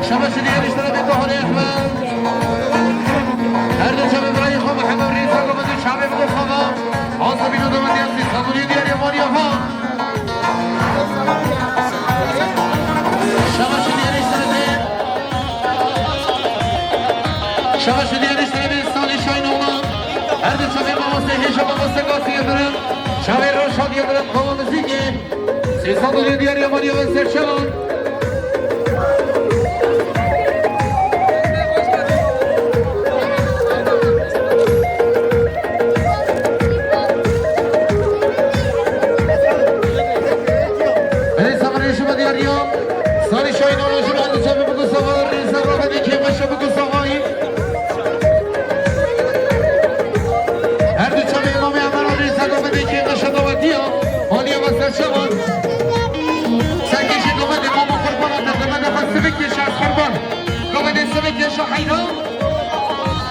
شبش دیگر اشتراک دهان احمد هر دو شب برای خواب محمد رئیس آقا دو شب بگو خوابا آسا بینو دو مندی هستی صدوری دیگر یمانی ها شبش دیگر اشتراک سالی شاین اولا هر دو شب ماماسته هشا ماماسته گاسی یدرم شب روشان یدرم خواب مزیگه سی صدوری دیگر یمانی ها سرشان سالی شاین اولا شما هر دو شب بگو سوار ریز را بدی که بشه بگو سوایی هر دو شب امام عمران ریز را بدی که بشه دواتی ها حالی و سرشان سنگیشی گومد امام قربان دقیقه نفس سبکیش از قربان گومد سبکیش حینا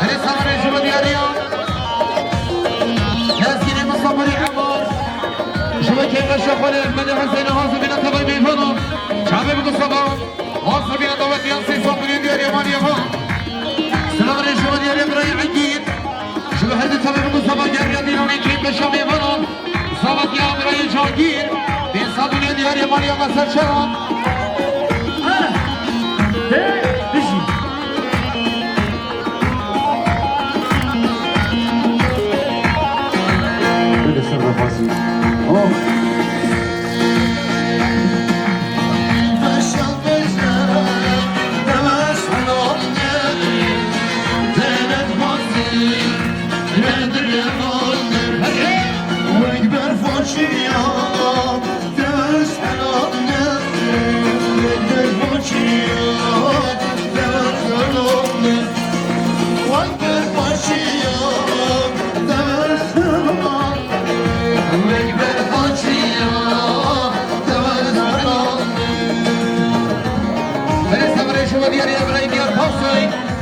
هر سوار شما دیاری ها نزگیر مصابری عمار شما که بشه خاله احمد حسین حاضر بینا تبای بیفانو شعبه بگو صبا حاصل بینا دوتی هم سی صابرین دیاری امانی ها سلام علیه شما دیاری برای عگیر شما هر دو تبای بگو صبا گریان دیرانی که بشه بیفانو صابت یا برای جاگیر بین صابرین دیاری امانی ها سر شما بشی بده سر بخواسی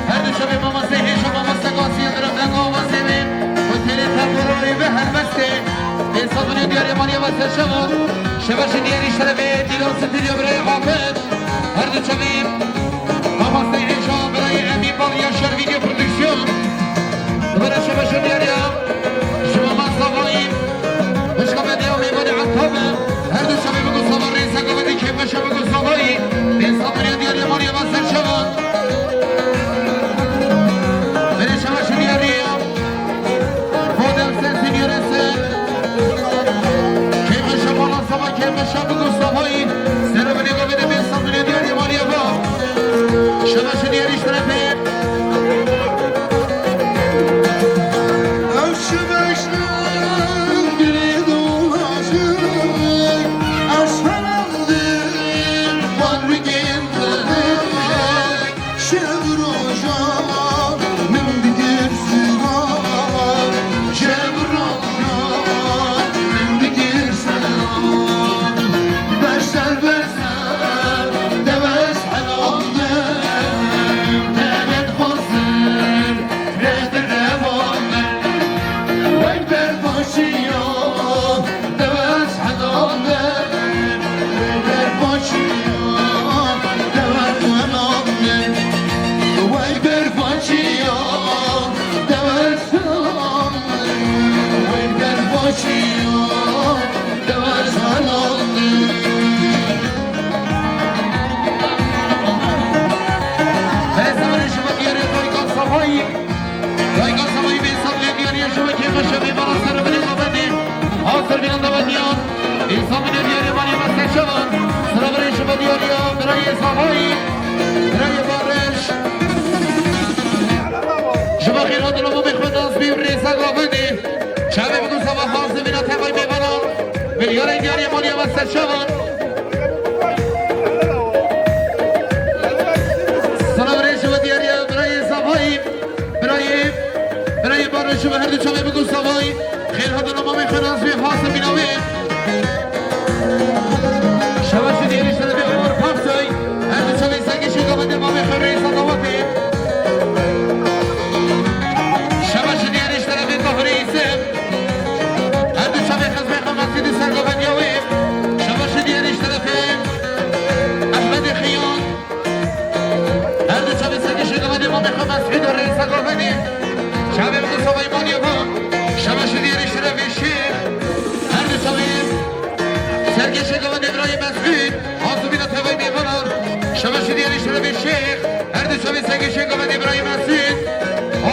هر دو شب ماما سهی شما مستقاسی درم دنگا و سیمین و تیلی تبروری به هر بسته این صدونی دیاری مانی و سر شما شبش دیاری شربه دیگر ستیری برای حافظ هر دو شبیم ماما سهی شما برای امی بالیا شرویدی پردکسیون برای شبش دیاری شما مستقاییم مشکم دیو میبانی عطابه هر دو شبی بگو صبر ریسا گوه که بشه بگو صبایی این صدونی دیاری مانی و سر شما شب گوستاهایی سر و نگاه بده به صندوق دیاری مالی ها شبش دیاریش طرفه شما خیرات رو بخواد از بیم ریسا گاونی شبه بگو سوا حاضر بینا تقای میبران میلیار این دیاری مالی هم از شما سلام علیه شما دیاری برای صفایی برای بار شما هر دو شما بگو صفایی خیرات رو بخواد از بیم حاضر بیناوی شما دیاری شده به عمر پاکسای هر دو شما سنگشی گاونی ما بخواد ریسا گاونی سرگشت گوان ابراهیم مسعود آسوبین تبای میکنار شبش دیاری شرف شیخ هر دو شبی سرگشت گوان ابراهیم مسعود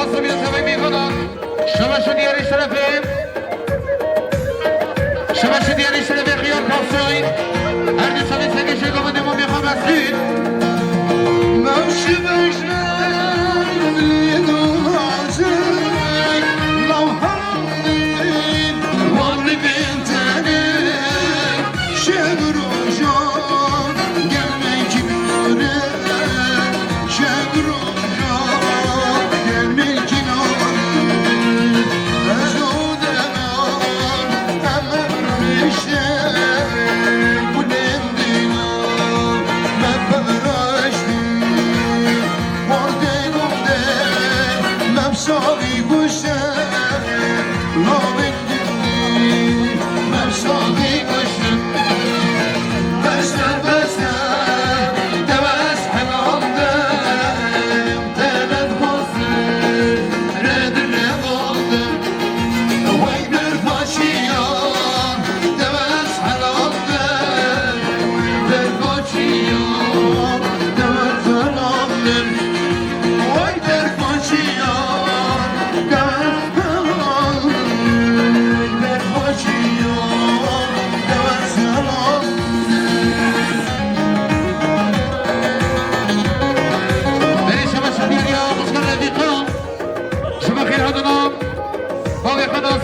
آسوبین تبای میکنار شبش دیاری شرف خیال پاسوین هر دو شبی سرگشت گوان امام میخوام مسعود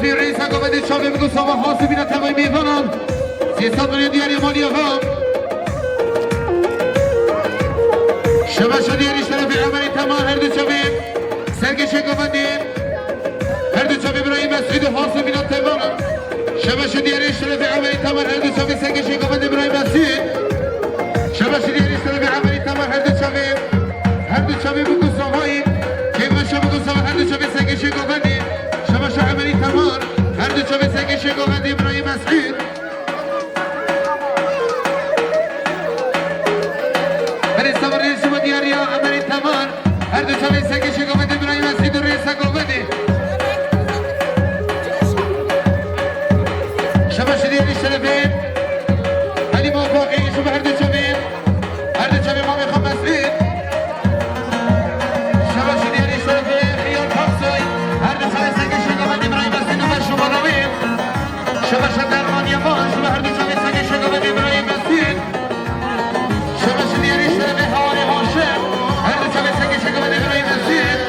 في رئيس قبل الشباب بقول صباح حاسبين تمام ميفنان سياسات من دياري مالي فام شباب شدياري شرف عملي تمام هردو شباب سرقش قبل هردو شباب إبراهيم مسعود حاسبين تمام شباب شدياري شرف عملي تمام هردو شباب سرقش قبل إبراهيم مسعود شباب شدياري شرف عملي تمام هردو شباب بقول صباح كيف شباب بقول صباح هردو شباب سرقش قبل شباش عملی تمام هر دو چوب سگش گوهند ابراهیم مسعود برای سوار شما دیاری عملی تمام هر دو چوب سگش گوهند ابراهیم مسعود و رئیس گوهند شباش دیاری شرفه علی موفقی شما هر دو چوب امام خام مسعود شباش دیاری شرفه خیال پاکسوی هر دو چوب سگش گوهند ابراهیم مسعود شما رویم شباش درمانی باش و هر دو چوب سگش گوهند ابراهیم مسعود شباش دیاری شرفه حواری هاشم هر دو چوب سگش گوهند ابراهیم مسعود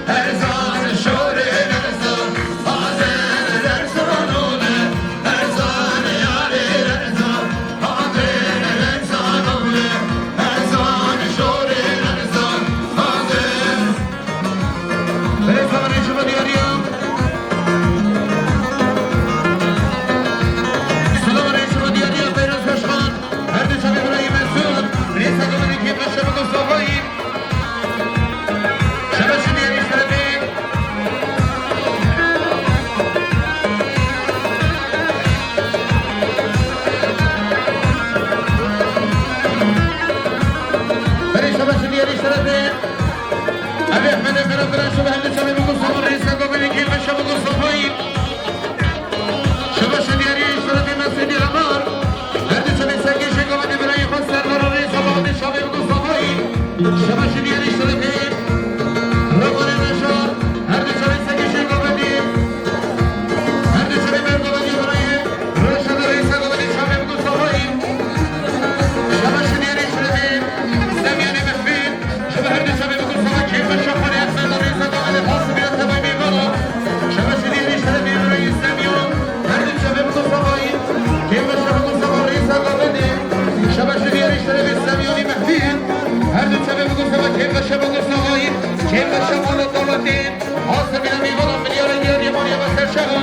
Her zaman her de şabe bugün sabah keyfe şoför yaksan araysa da hadi fasıl bir atama bir bana. Şabası diye işlere bir burayı istemiyor. Her de şabe bugün sabah keyfe şabe bugün sabah araysa da hadi. Şabası diye işlere bir istemiyor ni mehfil. Her de şabe bugün sabah keyfe şabe bugün sabah keyfe şabe bugün sabah değil. Asıl bir bir bana milyara diyor yaman yavaş şabe.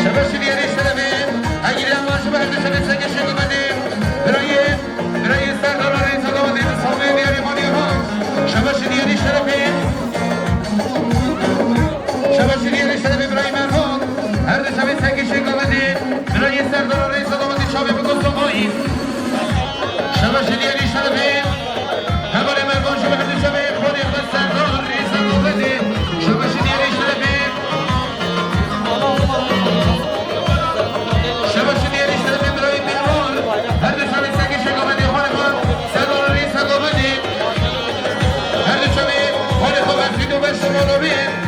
Şabası diye işlere bir Agirem var şabe her de şabe sen geçin hadi. Burayı serdar araysa da hadi. Savlayın diye yaman yavaş. Şabası diye işlere bir Şabası diye işlere İbrahim Erhan. Her de şabe sen geçin hadi. Burayı serdar araysa da hadi şabe bugün sabah. Şabası diye işlere bir Hemen Erhan şabe her de şabe Khodi Ahmed Serdar araysa da hadi. Şabası diye işlere bir Şabası diye işlere İbrahim Erhan. Her de şabe sen geçin hadi. Hanım Serdar araysa da hadi. Her de şabe Khodi Ahmed Fido ve Şaban abi.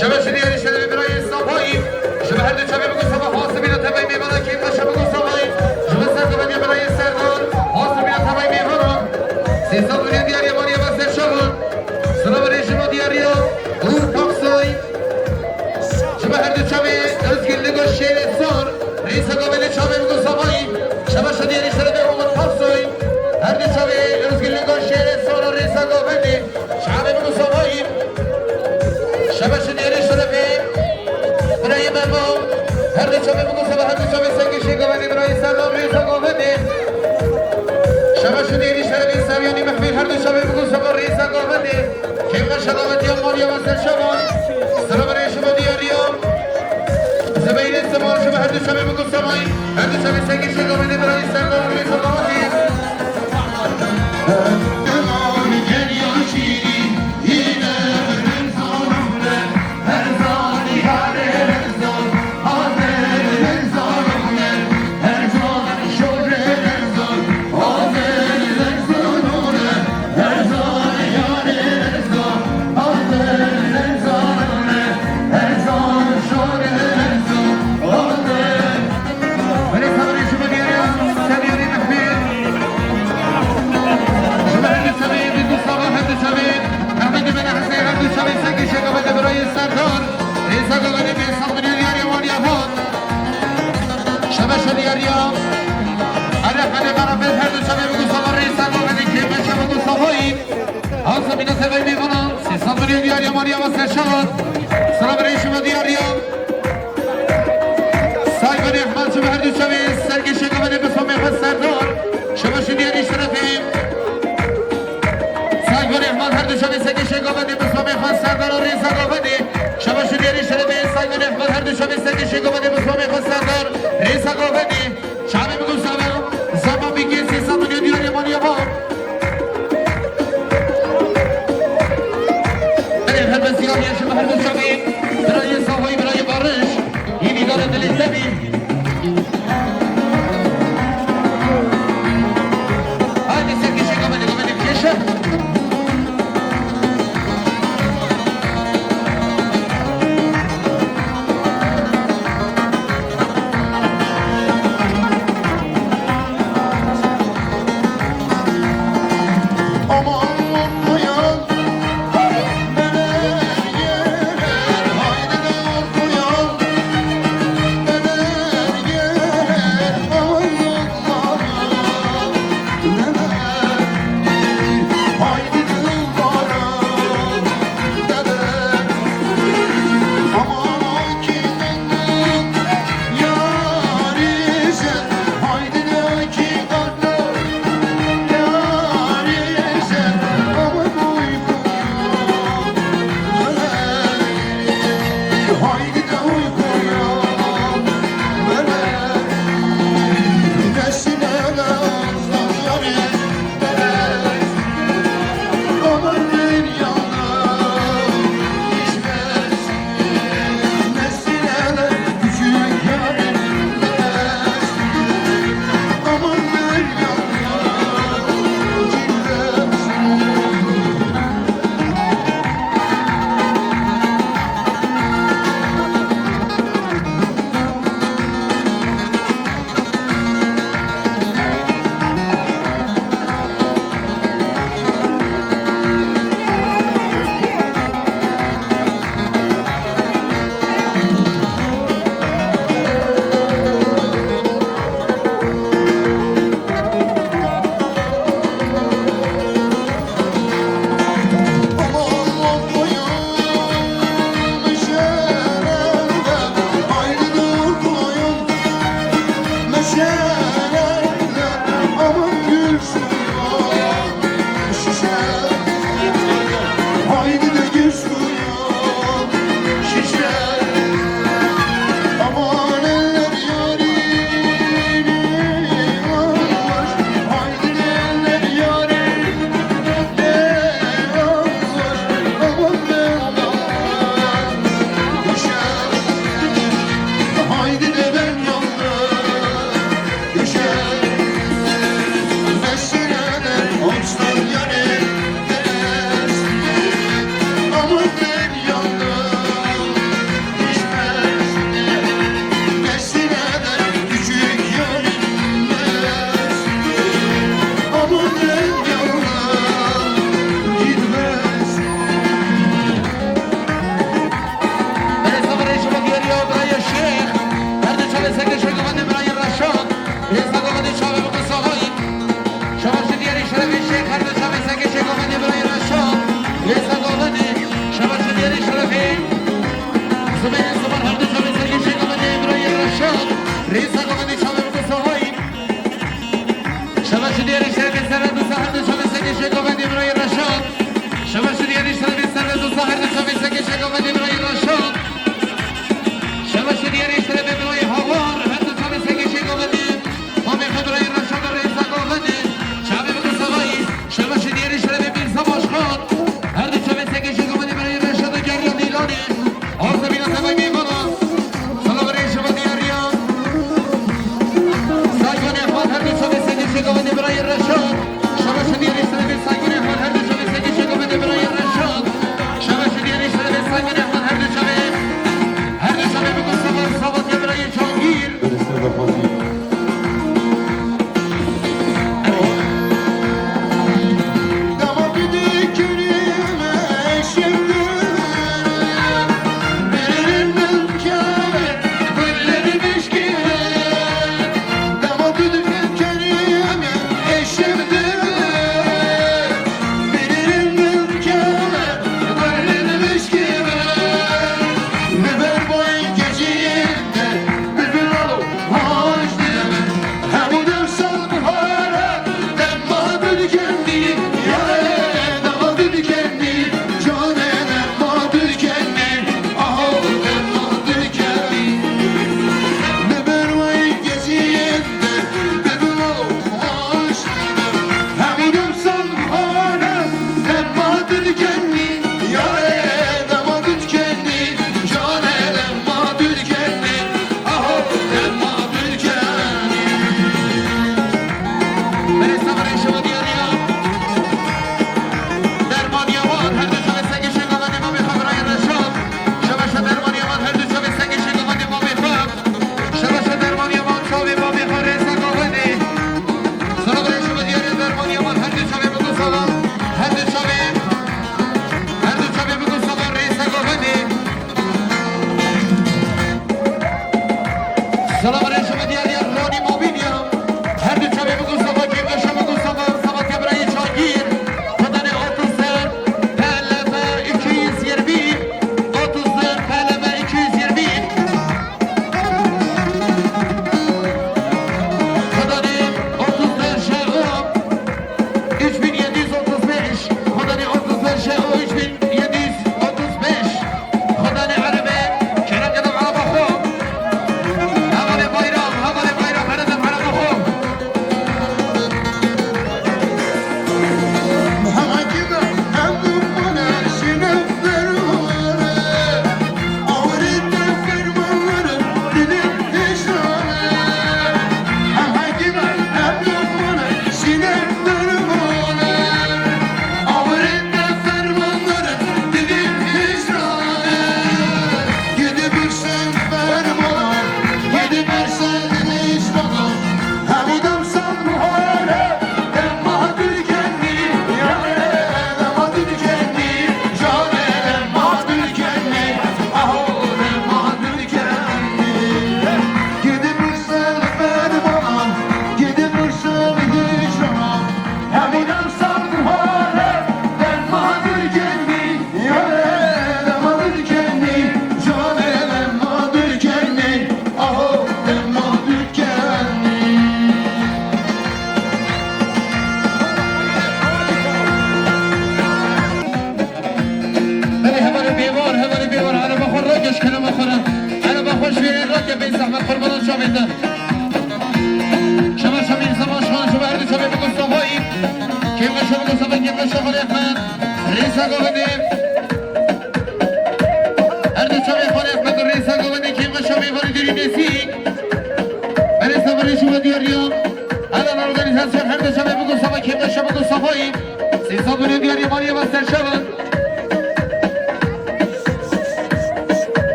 Şabası diye işlere bir ay sabahı. Şabı her de şabe bugün sabah hası bir atabay meyvana keyifle şabı bugün sabahı. Şabı serdar bir ay serdar hası bir atabay meyvana. Sesal buraya diğer yaman yabası şabı. Sıra var eşim o diğer ya. Uğur Paksoy. Şabı her de şabe özgürlük o şehre sor. Reisa Gabeli şabe bugün sabahı. Şabası diğer işlere bir Uğur Paksoy. Her de şabe özgürlük o şehre sor. Reisa Gabeli şabe bugün sabahı. Şabası diye şerefi burayı mermo her de çabe bugün sabah her de çabe sen geçin gavani burayı serdar reysa gavani Şabası diye şerefi seviyoni mehmil her de çabe bugün sabah reysa gavani kemle şadavet yamar yavasır şaban sıra buraya şubu diyarıyor Zebeyli zaman şubu her de çabe bugün sabah her de çabe sen geçin gavani burayı serdar reysa gavani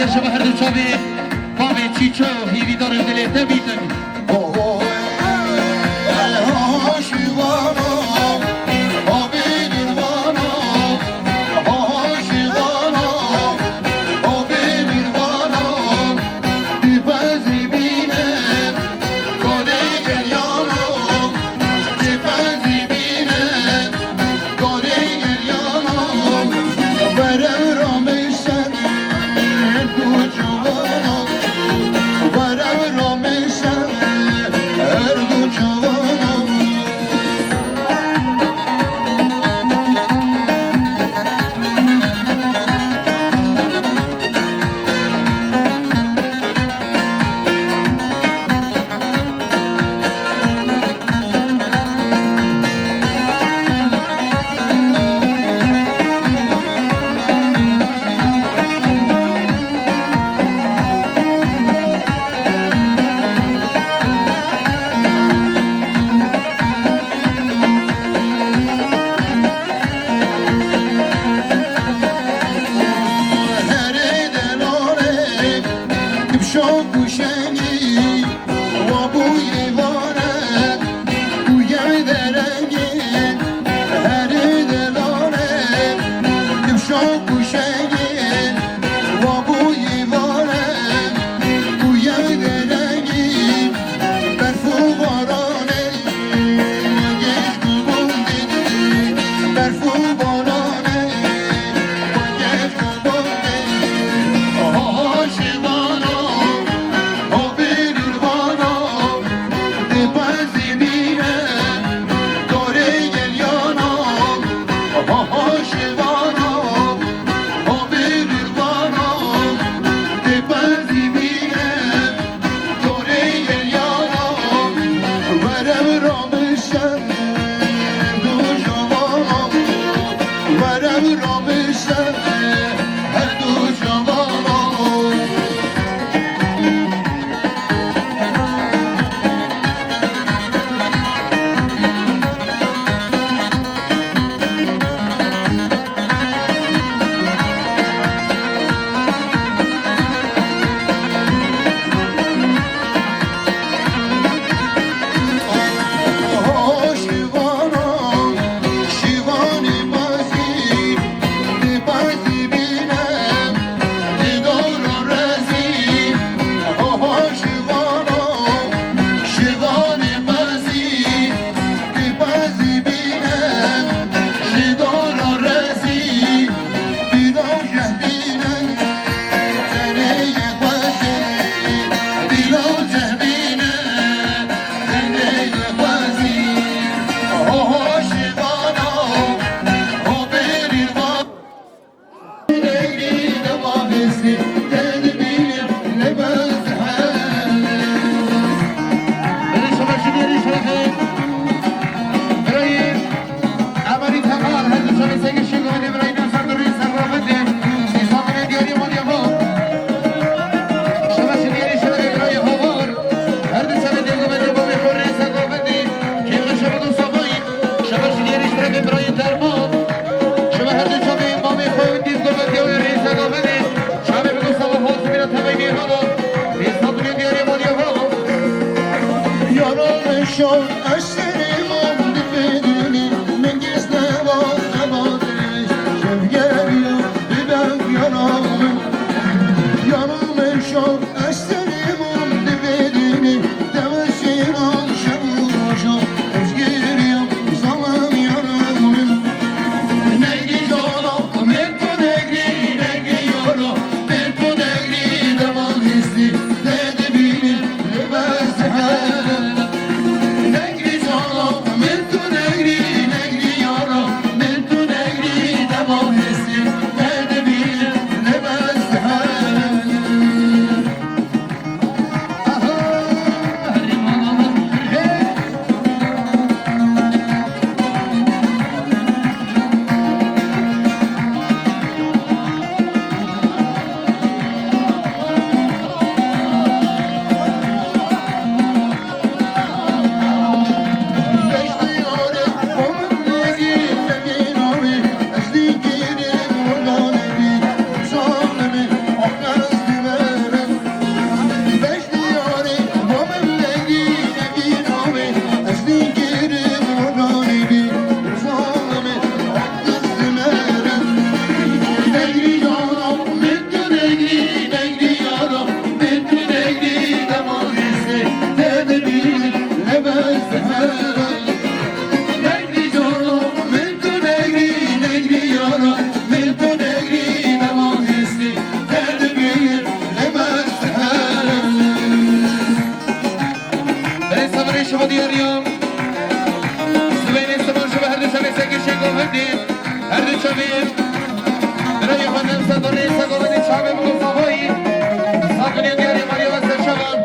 دیگه شما هر دو چاوی کامه چیچو هیوی دارم دلی تبی تبی Shivani Basi, ببین برای خانم صدوری سگوانی چابه بگو فوایی ساکنی دیاری ماری و سرشوان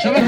شبه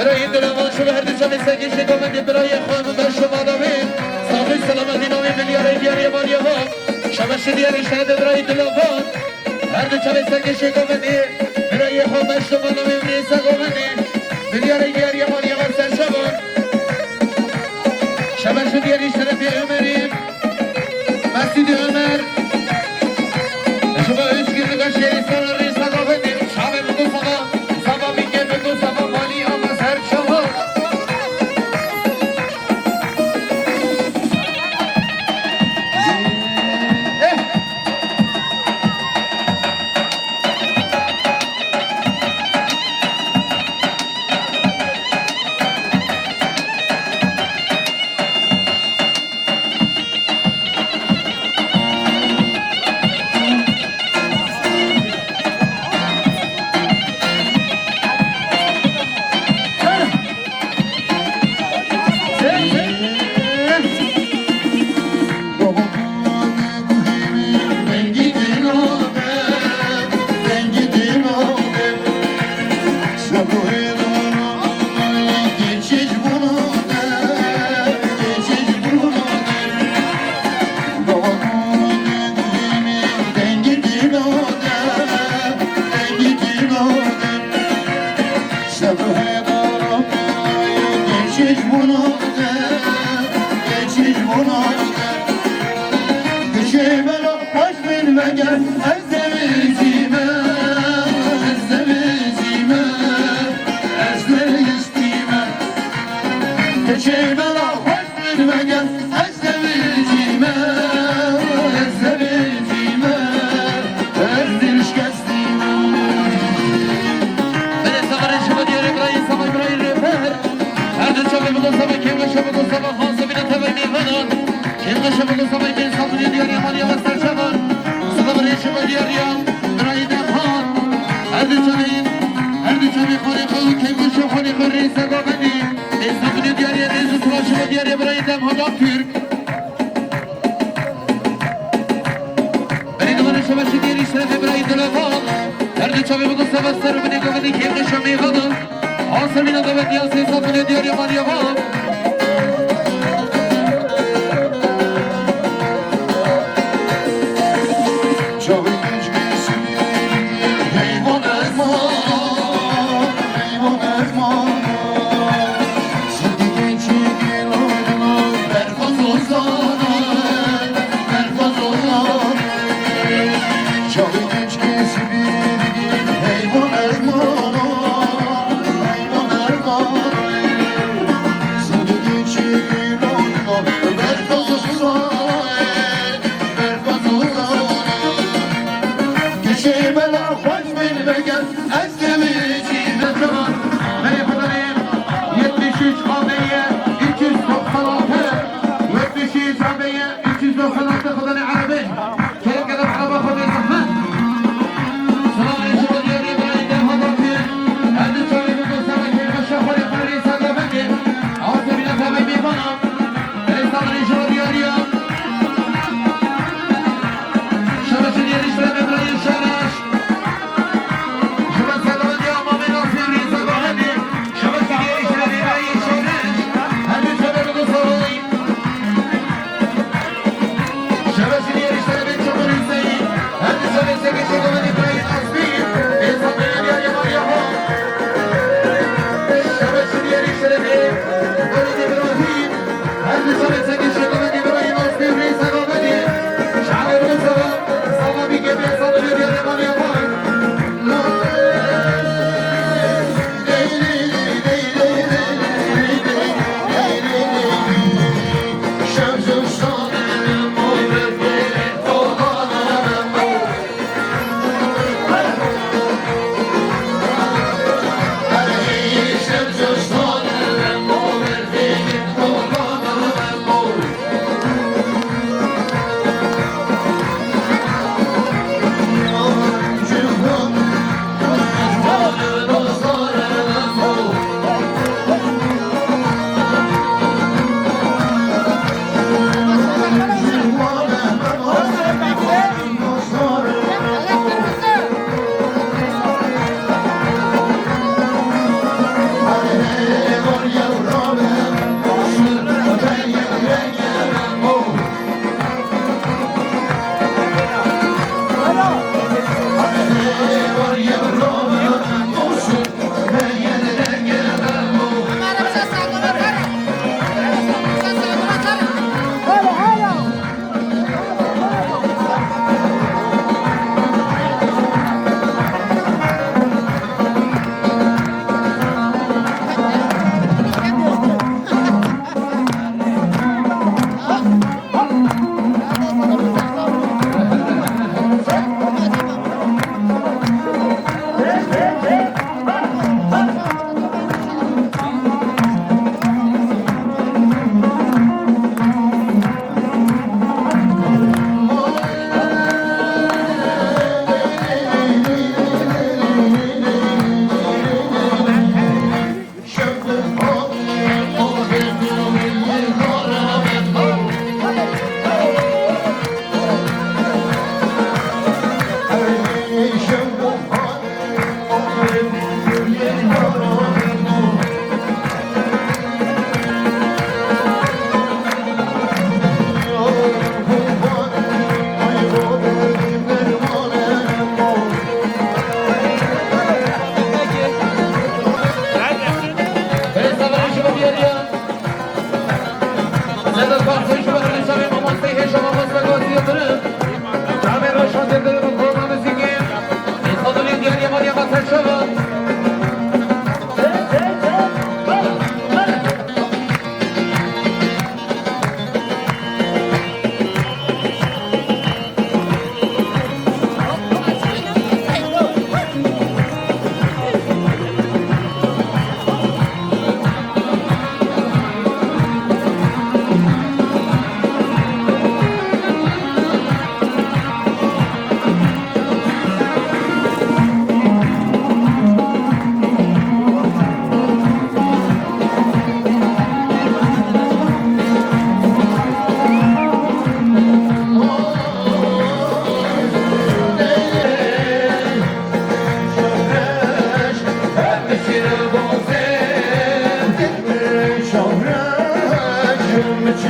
برای دلوان شما هر دو چمی سنگیشی گامدی برای خواهم بر شما نامی صافی سلامتی نامی ملیاره دیاری مانی ها شمش دیاری شهده برای دلوان هر دو چمی سنگیشی گامدی برای خواهم بر شما نامی مریسا گامدی ملیاره دیاری مانی ها سر شما شمش دیاری شرفی عمریم مسجد عمر شما اشگیر نگاه شیری سال ریسا گامدی شامه بگو سبا سبا میگه بگو سبا مالی آما سر شما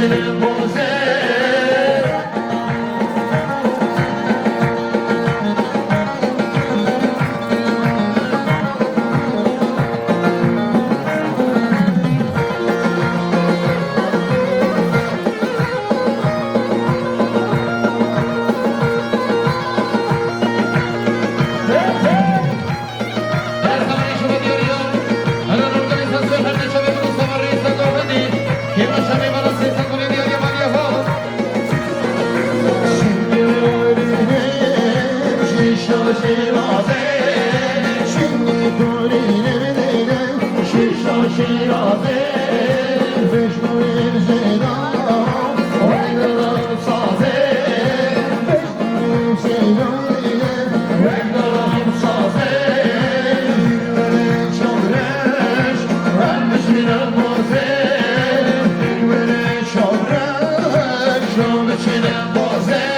çilim boze Şiraze, şimdi Turin'e değine Şişo Şiraze, Beşmu'yim Zeydan Oynarım saze Beşmu'yim Zeydan Oynarım saze Dilvere çavreş, Vermişlerim boze Dilvere çavreş, Vermişlerim boze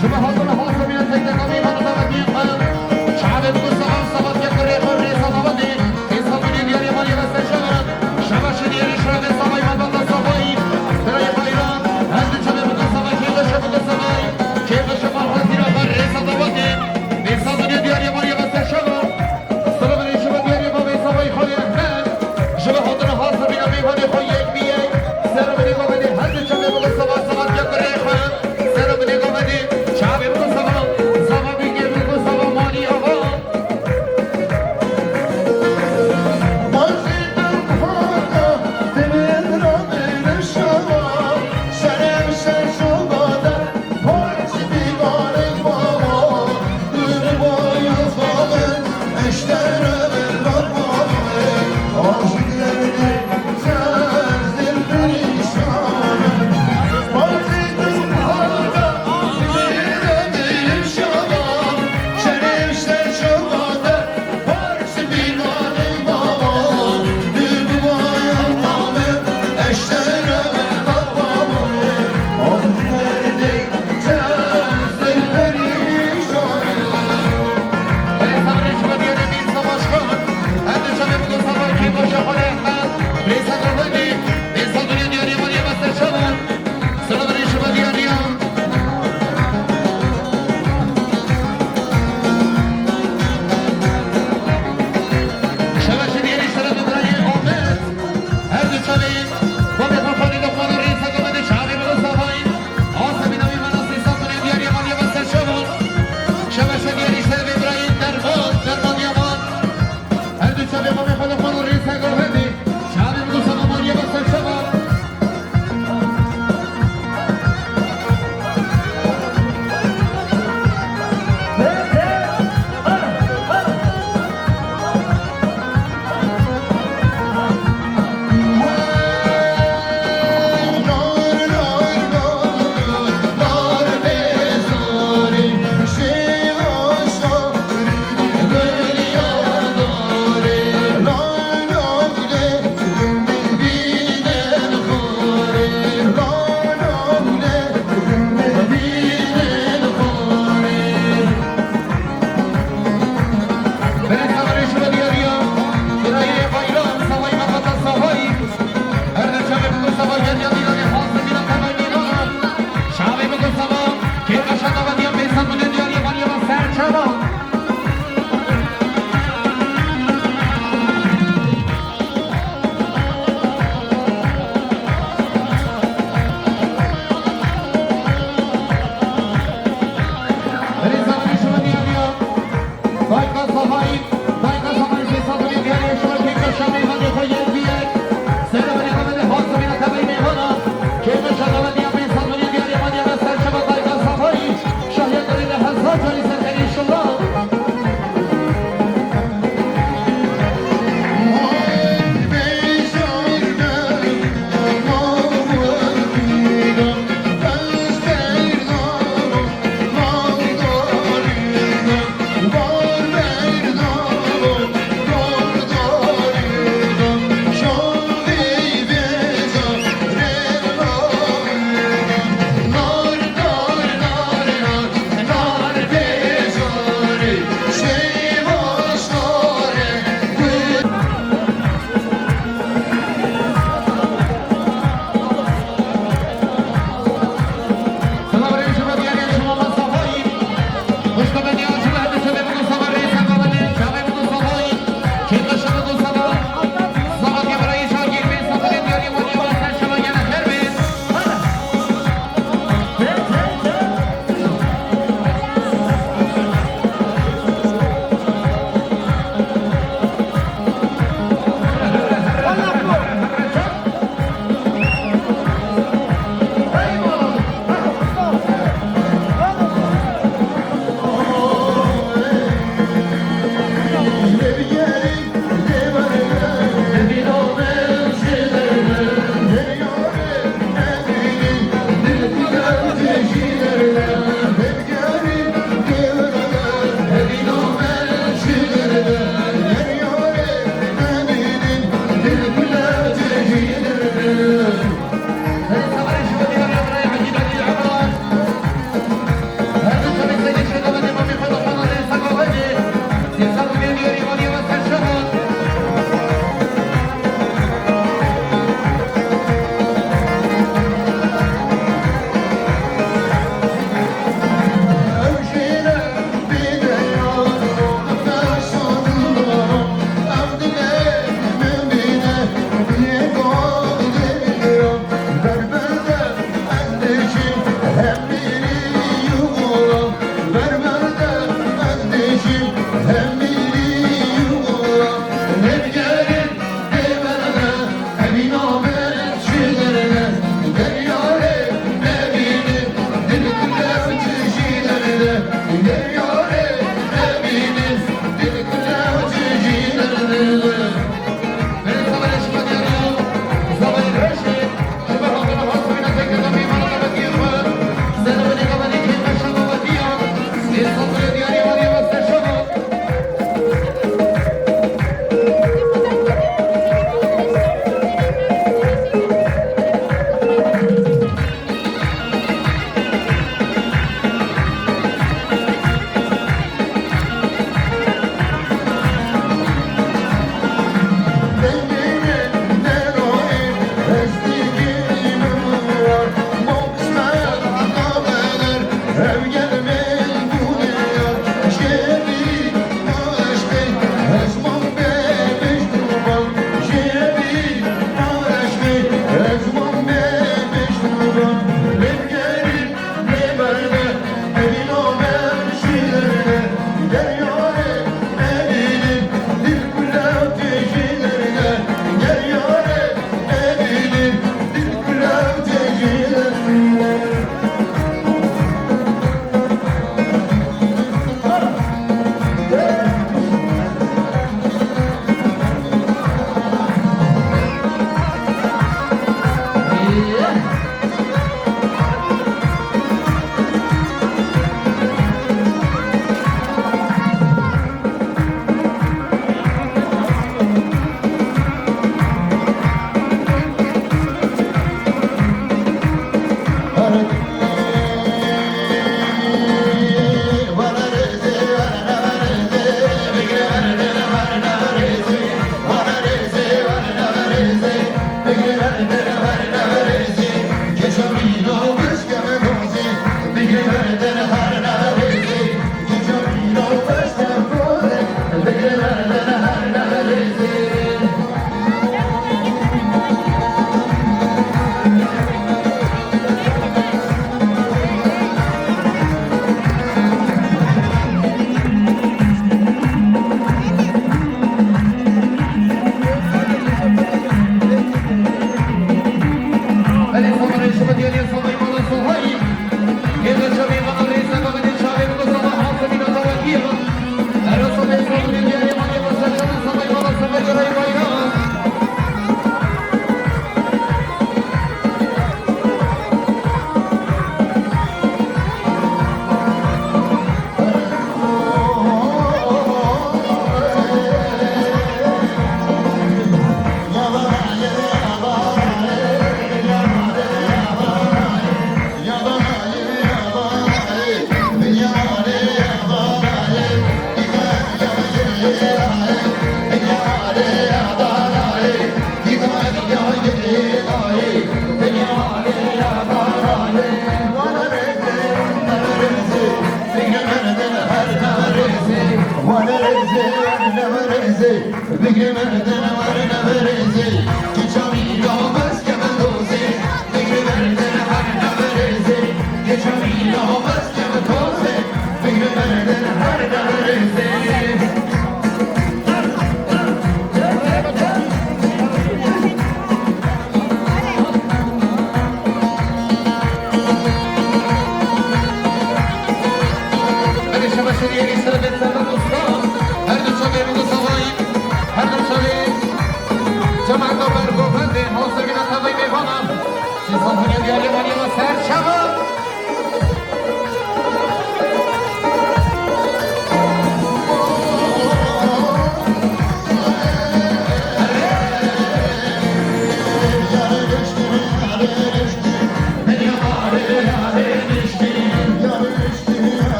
شما حاضر حاضر میاد تک تک می من دارم میخوام شب بگو سلام سلام یک کاری خور ریسا نبودی حساب دیاری مالی واسه شما شما شدیاری شما به سامای من بالا سامایی برای پایران از شما بگو سامای کی باشه بگو سامای کی باشه ما حاضر خور ریسا نبودی حساب دیاری مالی واسه شما سلام علیکم شما دیاری ما به سامای خالی احمد شما حاضر حاضر میاد میوانی خو یک بیه سلام علیکم بدی هر شما بگو سلام سلام یک کاری خور سلام علیکم بدی شب بگو سلام سلام میگه بگو سلام مالی آقا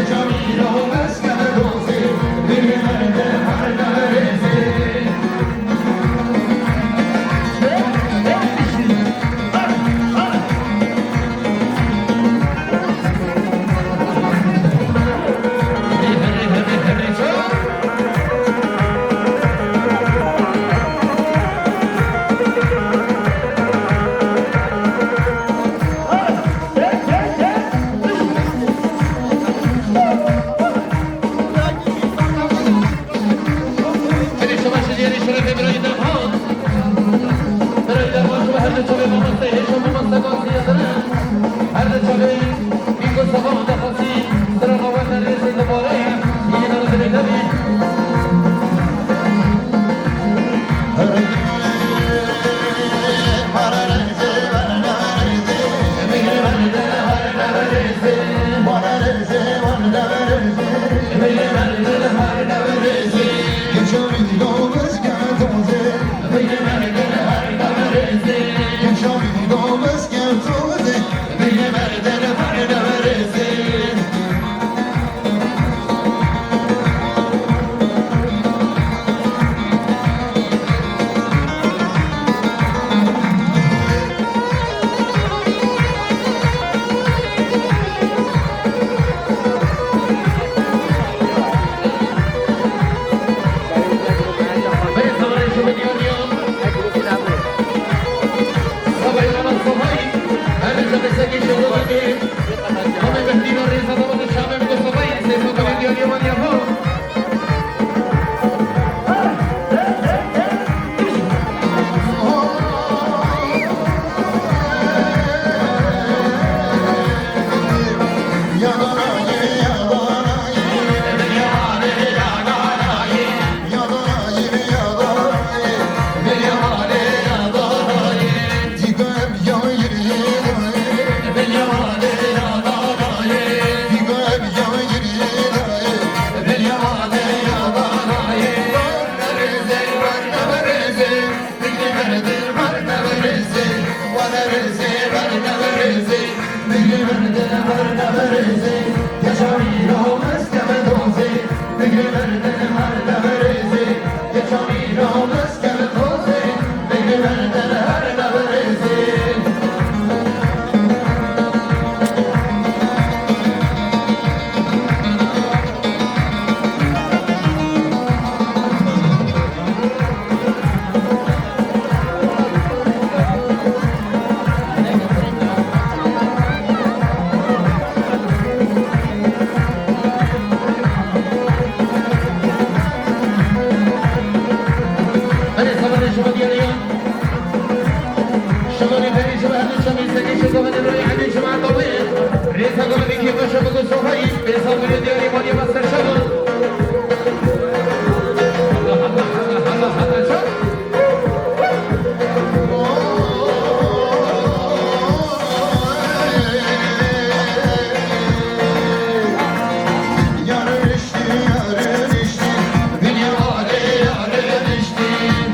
Geçamiyle o Hesabını diyor İmaniye Basar Şam'ın. Allah çok. Yarın içti, yarın içti, beni vade yarın içti.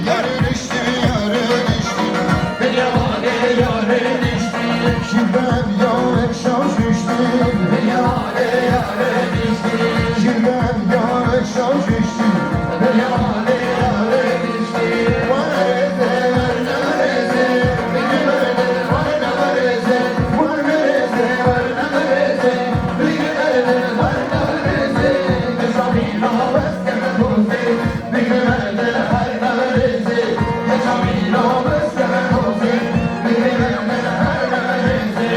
Yarın içti, yarın içti, beni vade yarın içti. Şiddem yağ şans içti, beni vade yarın içti. Şiddem yağ şans içti, beni vade yarın içti. Vareze, vareze, beni verde, vareze, vareze, vareze, beni verde, vareze. Yaşamina beskeme doze, beni verde, vareze. Yaşamina beskeme doze, beni verde, vareze.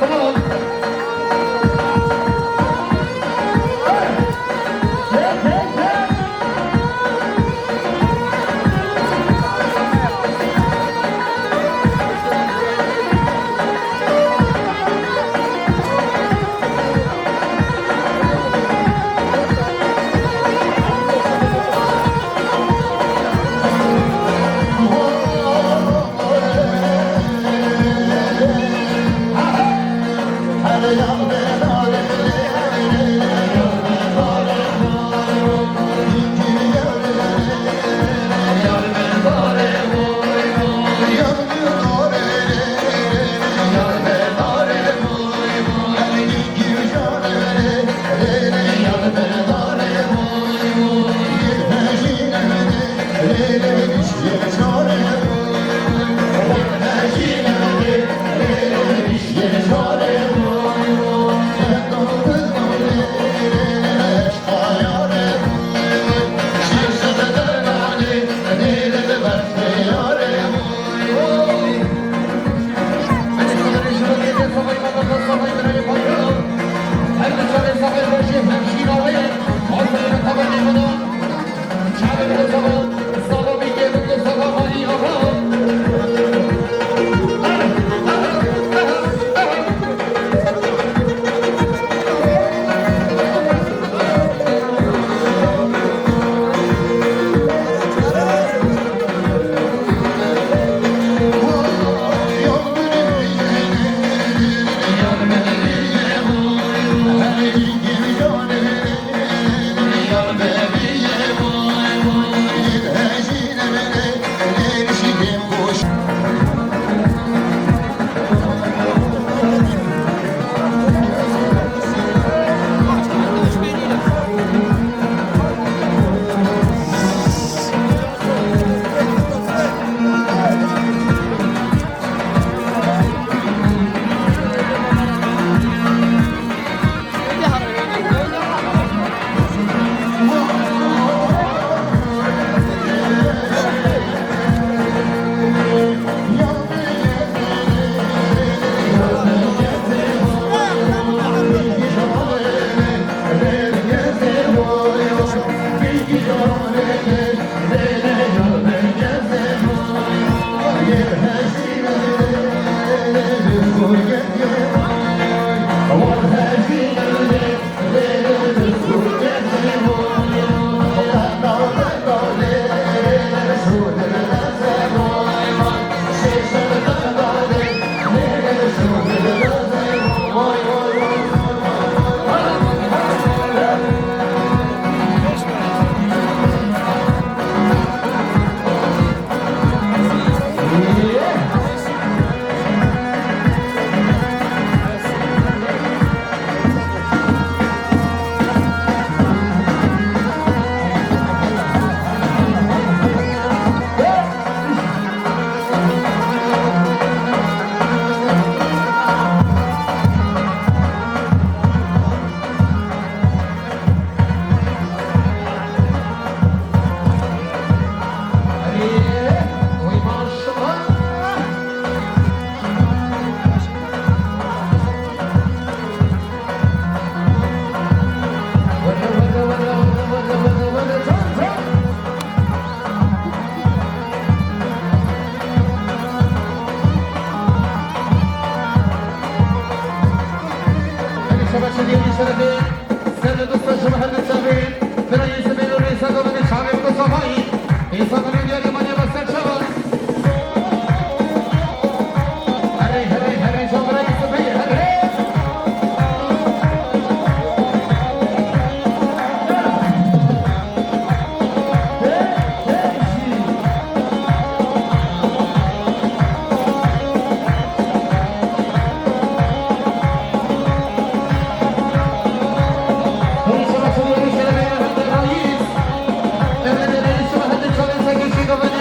Salon. مستشفى محل التغيير برئيس بين الرئيس قبل الشعب المصطفى إنسان الديار من يمثل شباب هري هري هري شوف رئيس بين هري Governor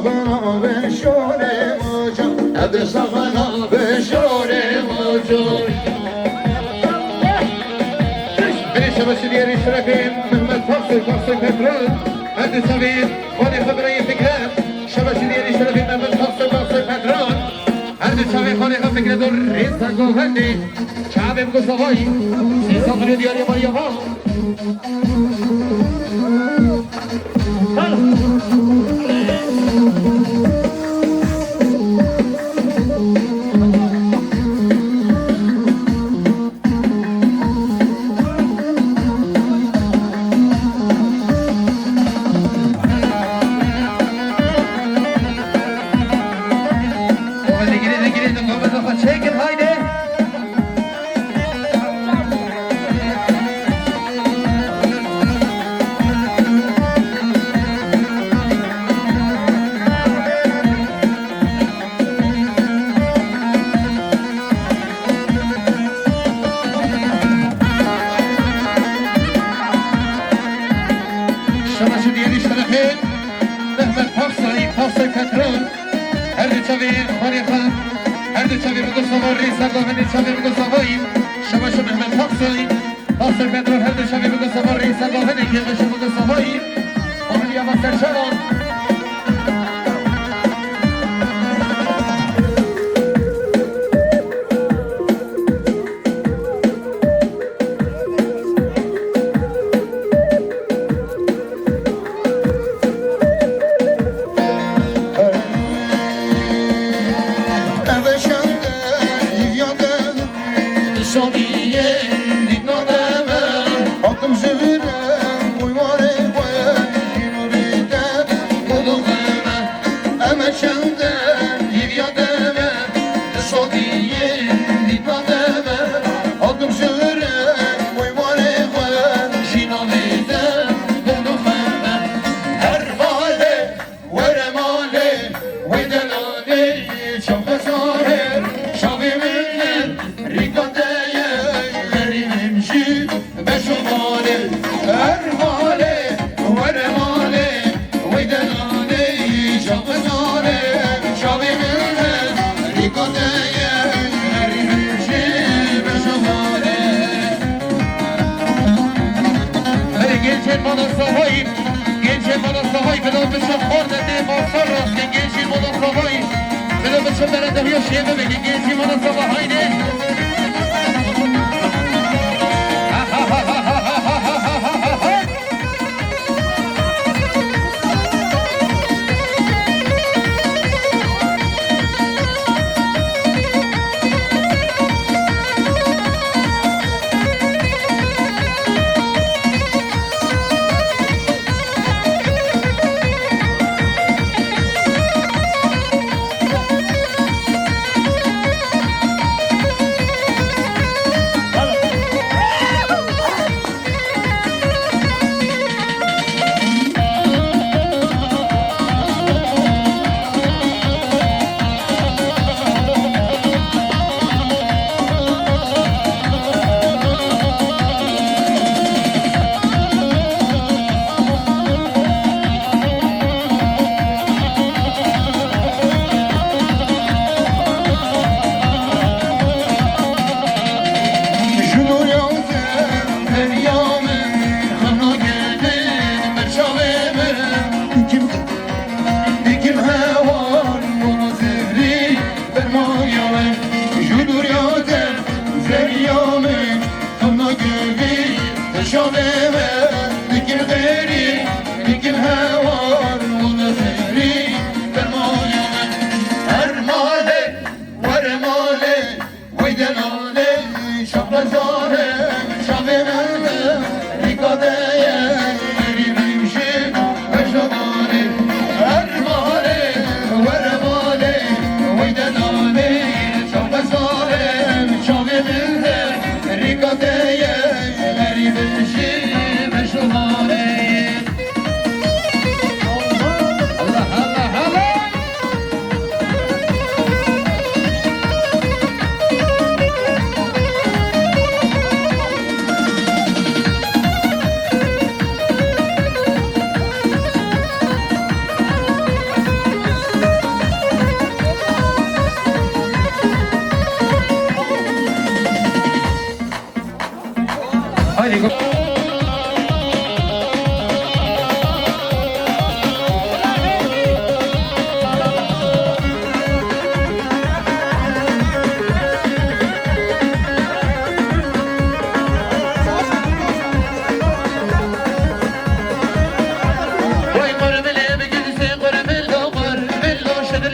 sağına beşore moca Hadi sağına beşore moca شباشی دیاری شرفیم محمد پاکسوی پترون هر دو سویم خانه خبرای فکرم شباشی دیاری شرفیم محمد پاکسوی پترون هر دو سویم خانه فکر دور ریزا گوهنده چابم گوزهایی سیسافونی دیاری ماریا ها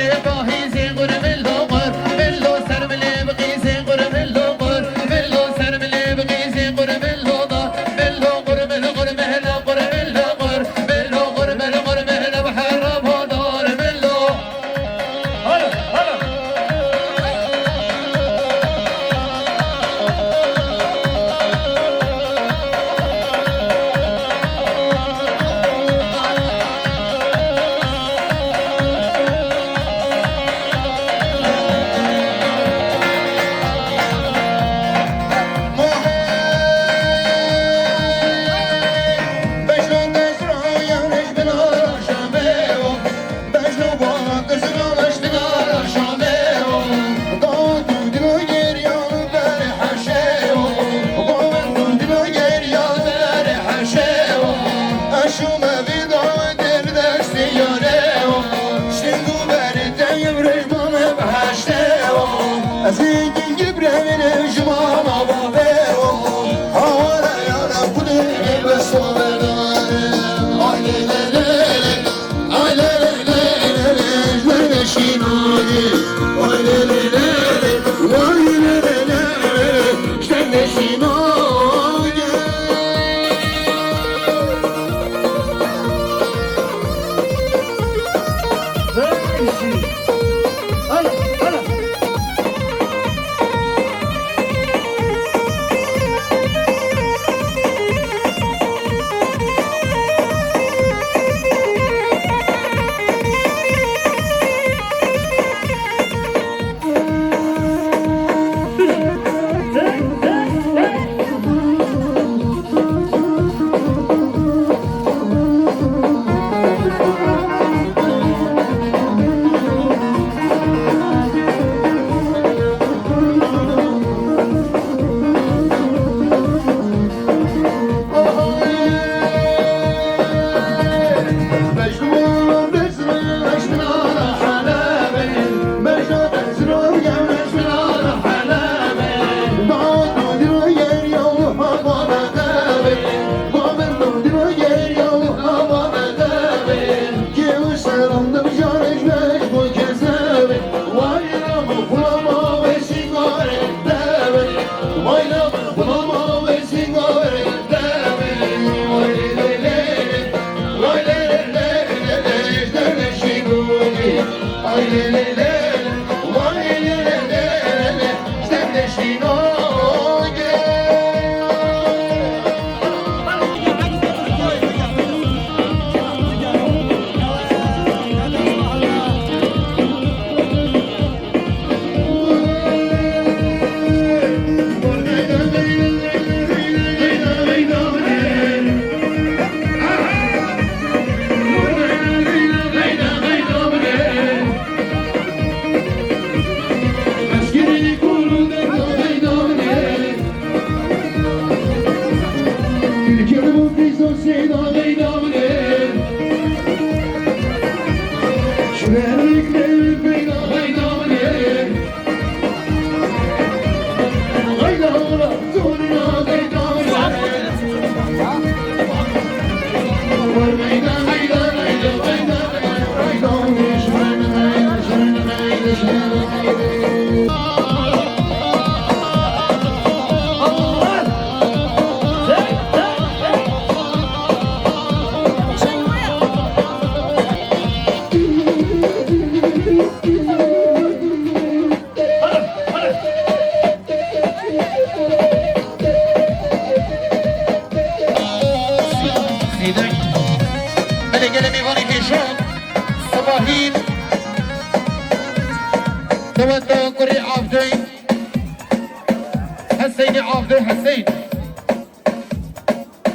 ملي باهيزي غر ملو غر ملو سر ملي بغيزي غر ملو غر ملو سر ملي بغيزي غر ملو ضا ملو غر ملو غر مهلا غر ملو غر ملو غر ملو غر مهلا بحرب دار ملو هلا هلا Azizin Gibre'nin jumana babeo Havara yara kudu gibi soğanı Aylelelele Aylelelele Jmene şinoni Aylelelele Aylelelele Jmene şinoni Hala, hala. تودو كري عبدي حسين عبدي حسين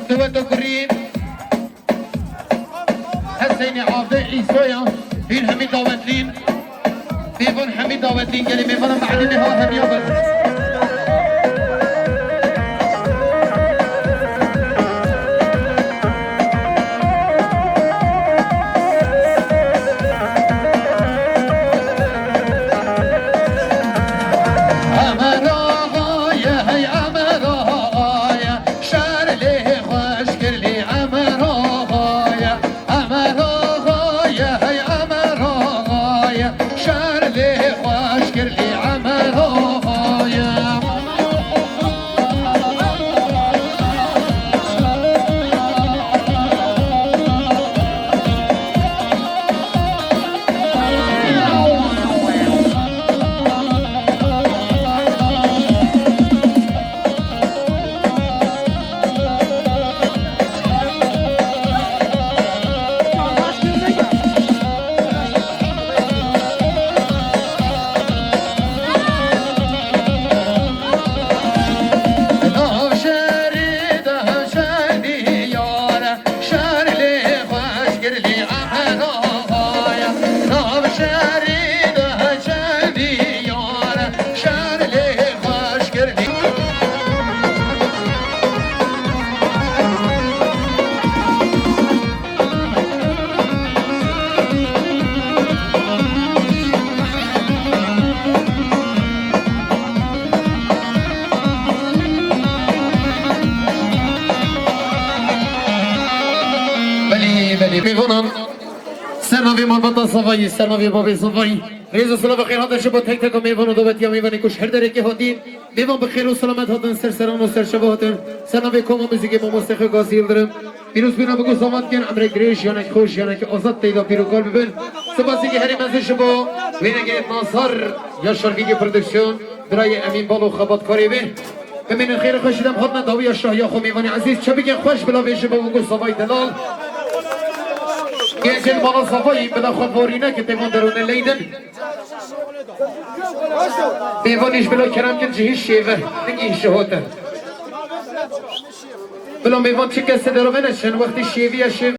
تودو كري حسين عبدي عيسويا هين حميد داوتلين بيفون حميد داوتلين قال لي بيفون بعد نهار هم يابر شرلی خوش کردی عمل هایم میوانان سرناوی محبت صفایی سرناوی بابی صفایی ریز سلام بخیر هاتن شما تک تک میوان و دوبت یا میوانی کش هر درکی هاتین میوان بخیر و سلامت هاتن سر سران و سر شبه هاتن سرناوی کام و موزیک ما مستخ گاسی یلدرم پیروز بینا بگو سامت کن امر گریش یا نک خوش یا نک آزاد تیدا پیرو کال ببین سپاسی که هری منزل شما وینگه ناصر یا شرقی پرودکسیون برای امین بالو خبات کاری به ببینن خیر خوشیدم هاتن داوی شاه یا خو میوانی عزیز چه بگن خوش بلا بشه با بگو صفای دلال گیجل بالا صفایی بلا خفورینه که تیمان درونه لیدن بیوانیش بلا کرم کن جهی شیوه نگی شهوته بلا بیوان چی کسی درو بنشن وقتی شیوی